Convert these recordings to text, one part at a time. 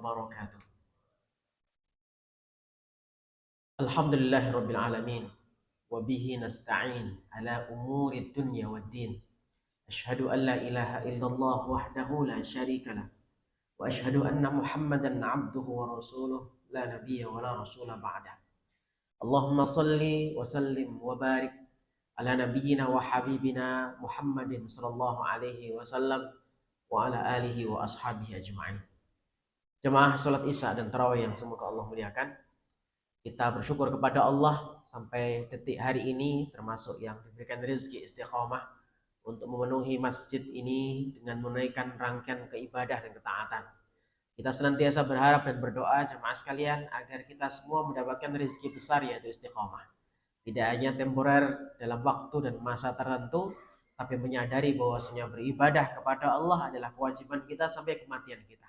wabarakatuh. Alhamdulillahirabbil alamin wa bihi nasta'in ala umuri dunya waddin. Asyhadu an la ilaha illallah wahdahu la syarika lah wa asyhadu anna Muhammadan 'abduhu wa rasuluh la nabiyya wa la rasula ba'dah. Allahumma salli wa sallim wa barik ala nabiyyina wa habibina Muhammadin sallallahu alaihi wasallam wa ala alihi wa ashabihi ajma'in. Jemaah salat Isya dan tarawih yang semoga Allah muliakan. Kita bersyukur kepada Allah sampai detik hari ini termasuk yang diberikan rezeki istiqamah untuk memenuhi masjid ini dengan menunaikan rangkaian keibadah dan ketaatan. Kita senantiasa berharap dan berdoa jemaah sekalian agar kita semua mendapatkan rezeki besar yaitu istiqamah. Tidak hanya temporer dalam waktu dan masa tertentu, tapi menyadari bahwasanya beribadah kepada Allah adalah kewajiban kita sampai kematian kita.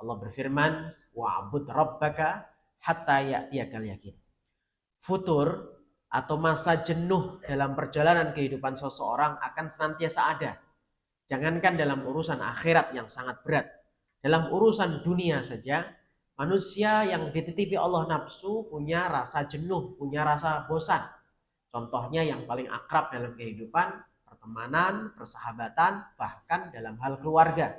Allah berfirman, wa'bud rabbaka hatta ya'tiyakal yakin. Futur atau masa jenuh dalam perjalanan kehidupan seseorang akan senantiasa ada. Jangankan dalam urusan akhirat yang sangat berat, dalam urusan dunia saja, manusia yang dititipi Allah nafsu punya rasa jenuh, punya rasa bosan. Contohnya yang paling akrab dalam kehidupan, pertemanan, persahabatan, bahkan dalam hal keluarga.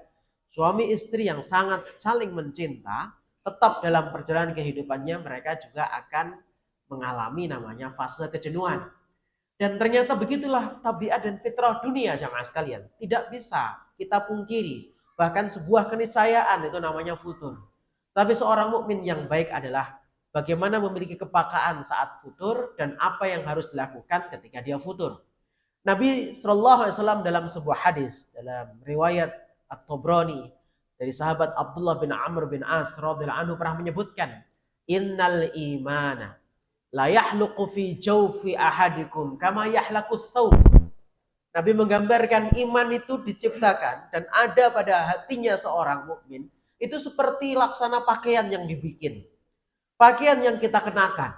Suami istri yang sangat saling mencinta, tetap dalam perjalanan kehidupannya mereka juga akan mengalami namanya fase kejenuhan. Dan ternyata begitulah tabiat dan fitrah dunia jamaah sekalian. Tidak bisa kita pungkiri. Bahkan sebuah keniscayaan itu namanya futur. Tapi seorang mukmin yang baik adalah bagaimana memiliki kepekaan saat futur dan apa yang harus dilakukan ketika dia futur. Nabi SAW dalam sebuah hadis, dalam riwayat At-Tabrani dari sahabat Abdullah bin Amr bin As radhiyallahu anhu pernah menyebutkan, innal imana la yahluqu fi jawfi ahadikum kama yahlaqu thawb. Nabi menggambarkan iman itu diciptakan dan ada pada hatinya seorang mukmin itu seperti laksana pakaian yang dibikin. Pakaian yang kita kenakan,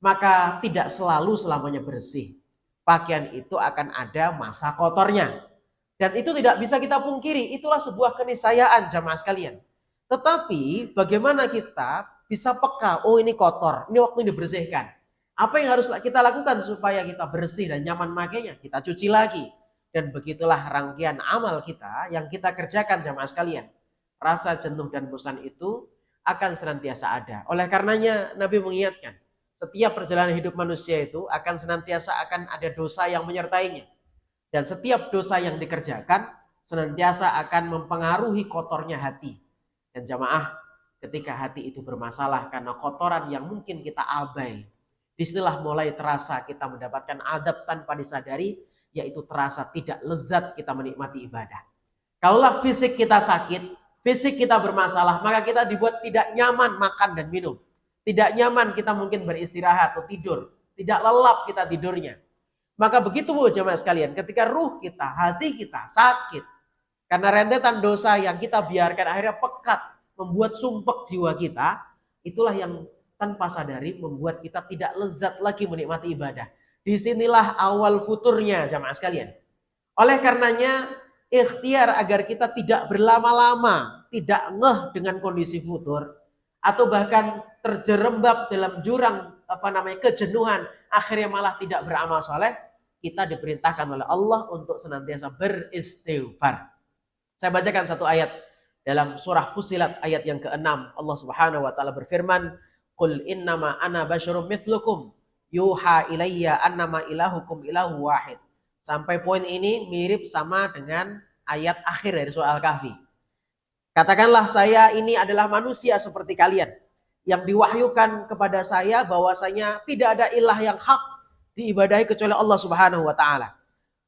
maka tidak selalu selamanya bersih. Pakaian itu akan ada masa kotornya. Dan itu tidak bisa kita pungkiri, itulah sebuah keniscayaan jamaah sekalian. Tetapi bagaimana kita bisa peka, oh ini kotor, ini waktu dibersihkan. Apa yang harus kita lakukan supaya kita bersih dan nyaman makainya? Kita cuci lagi. Dan begitulah rangkaian amal kita yang kita kerjakan jamaah sekalian. Rasa jenuh dan bosan itu akan senantiasa ada. Oleh karenanya Nabi mengingatkan, setiap perjalanan hidup manusia itu akan senantiasa akan ada dosa yang menyertainya. Dan setiap dosa yang dikerjakan senantiasa akan mempengaruhi kotornya hati. Dan jamaah, ketika hati itu bermasalah karena kotoran yang mungkin kita abai, disinilah mulai terasa kita mendapatkan adab tanpa disadari, yaitu terasa tidak lezat kita menikmati ibadah. Kalaulah fisik kita sakit, fisik kita bermasalah, maka kita dibuat tidak nyaman makan dan minum. Tidak nyaman kita mungkin beristirahat atau tidur. Tidak lelap kita tidurnya. Maka begitu jemaah sekalian, ketika ruh kita, hati kita sakit karena rentetan dosa yang kita biarkan akhirnya pekat, membuat sumpek jiwa kita, itulah yang tanpa sadari membuat kita tidak lezat lagi menikmati ibadah. Disinilah awal futurnya jemaah sekalian. Oleh karenanya ikhtiar agar kita tidak berlama-lama, tidak ngeh dengan kondisi futur, atau bahkan terjerembab dalam jurang kejenuhan, akhirnya malah tidak beramal soleh, kita diperintahkan oleh Allah untuk senantiasa beristighfar. Saya bacakan satu ayat dalam surah Fussilat ayat yang ke-6. Allah Subhanahu wa taala berfirman, "Qul innama ana basyarum mithlukum yuha ilayya annama ilahukum ilahu wahid." Sampai poin ini mirip sama dengan ayat akhir dari surah Al-Kahfi. Katakanlah saya ini adalah manusia seperti kalian, yang diwahyukan kepada saya bahwasanya tidak ada ilah yang hak diibadahi kecuali Allah Subhanahu wa taala.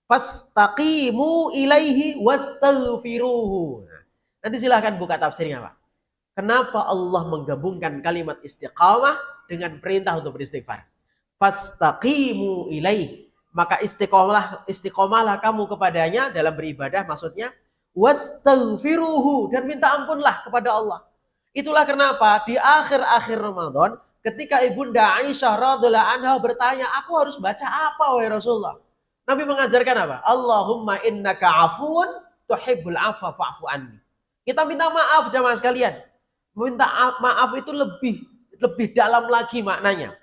Fastaqimu ilaihi wastaghfiruhu. Nanti silahkan buka tafsirnya, Pak. Kenapa Allah menggabungkan kalimat istiqamah dengan perintah untuk beristighfar? Fastaqimu ilaihi. Maka istiqomahlah kamu kepadanya dalam beribadah, maksudnya wastaghfiruhu, dan minta ampunlah kepada Allah. Itulah kenapa di akhir-akhir Ramadan ketika Ibunda Aisyah radhiyallahu anha bertanya, aku harus baca apa wahai Rasulullah? Nabi mengajarkan apa? Allahumma innaka afuun tuhibbul afwa fa'fu anni. Kita minta maaf jamaah sekalian. Minta maaf itu lebih dalam lagi maknanya.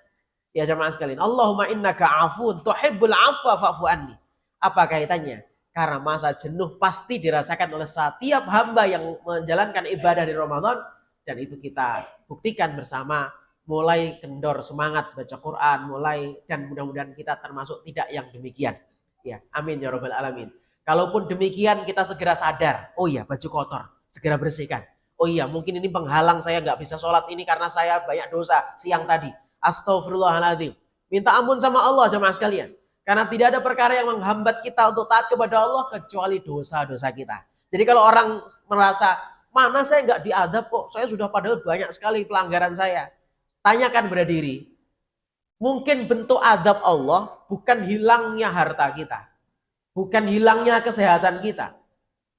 Ya jemaah sekalian, Allahumma innaka afun tuhibbul afwa fa'fu anni. Apa kaitannya? Karena masa jenuh pasti dirasakan oleh setiap hamba yang menjalankan ibadah di Ramadan, dan itu kita buktikan bersama, mulai kendor semangat baca Quran, dan mudah-mudahan kita termasuk tidak yang demikian. Ya, amin ya rabbal alamin. Kalaupun demikian kita segera sadar, oh iya baju kotor, segera bersihkan. Oh iya mungkin ini penghalang saya nggak bisa sholat ini karena saya banyak dosa siang tadi. Astaghfirullahaladzim. Minta ampun sama Allah jemaah sekalian. Karena tidak ada perkara yang menghambat kita untuk taat kepada Allah kecuali dosa-dosa kita. Jadi kalau orang merasa, mana saya nggak diadab kok, saya sudah padahal banyak sekali pelanggaran saya. Tanyakan pada diri, mungkin bentuk adab Allah bukan hilangnya harta kita, bukan hilangnya kesehatan kita,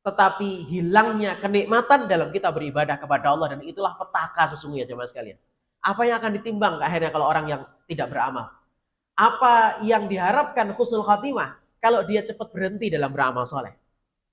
tetapi hilangnya kenikmatan dalam kita beribadah kepada Allah. Dan itulah petaka sesungguhnya jemaah sekalian. Apa yang akan ditimbang akhirnya kalau orang yang tidak beramal? Apa yang diharapkan husnul khatimah kalau dia cepat berhenti dalam beramal soleh?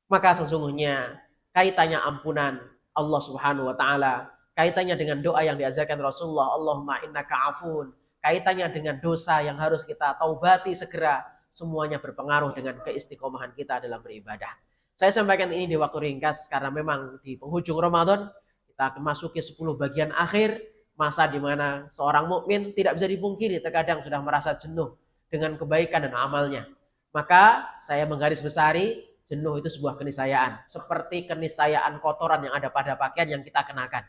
Maka sesungguhnya kaitannya ampunan Allah Subhanahu wa taala, kaitannya dengan doa yang diajarkan Rasulullah, Allahumma innaka afun, kaitannya dengan dosa yang harus kita taubati segera, semuanya berpengaruh dengan keistiqomahan kita dalam beribadah. Saya sampaikan ini di waktu ringkas karena memang di penghujung Ramadan kita memasuki 10 bagian akhir, masa di mana seorang mukmin tidak bisa dipungkiri terkadang sudah merasa jenuh dengan kebaikan dan amalnya. Maka saya menggarisbesari, jenuh itu sebuah keniscayaan, seperti keniscayaan kotoran yang ada pada pakaian yang kita kenakan.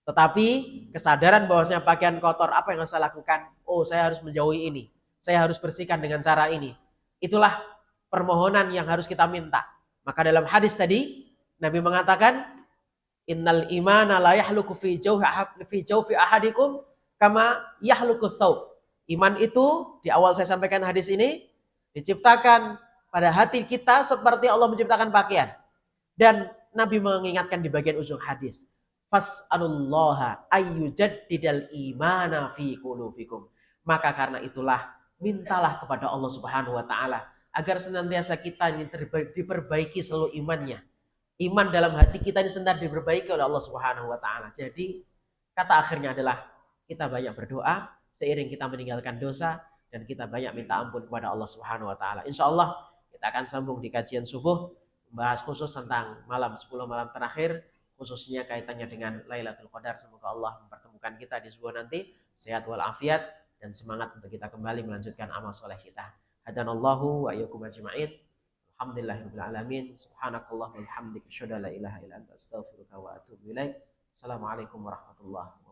Tetapi kesadaran bahwasanya pakaian kotor, apa yang harus saya lakukan? Oh, saya harus menjauhi ini, saya harus bersihkan dengan cara ini. Itulah permohonan yang harus kita minta. Maka dalam hadis tadi Nabi mengatakan, innal imana la yahluku fi jawfi ahadikum kama yahluku thawb. Iman itu, di awal saya sampaikan hadis ini, diciptakan pada hati kita seperti Allah menciptakan pakaian. Dan Nabi mengingatkan di bagian ujung hadis, fas'alullaha ayyujaddidal imana fi qulubikum. Maka karena itulah mintalah kepada Allah Subhanahu wa taala agar senantiasa kita ini diperbaiki selalu imannya. Iman dalam hati kita ini senantiasa diperbaiki oleh Allah Subhanahu wa taala. Jadi kata akhirnya adalah kita banyak berdoa seiring kita meninggalkan dosa, dan kita banyak minta ampun kepada Allah Subhanahu wa taala. Insyaallah kita akan sambung di kajian subuh, membahas khusus tentang malam 10 malam terakhir, khususnya kaitannya dengan Lailatul Qadar. Semoga Allah mempertemukan kita di subuh nanti sehat walafiat dan semangat untuk kita kembali melanjutkan amal soleh kita. Hadanallahu wa iyyakum ajma'in. Alhamdulillahirabbil alamin. Subhanakallah wa bihamdika asyhadu an la ilaha illa anta astaghfiruka wa atubu ilaik. Assalamualaikum warahmatullahi wabarakatuh.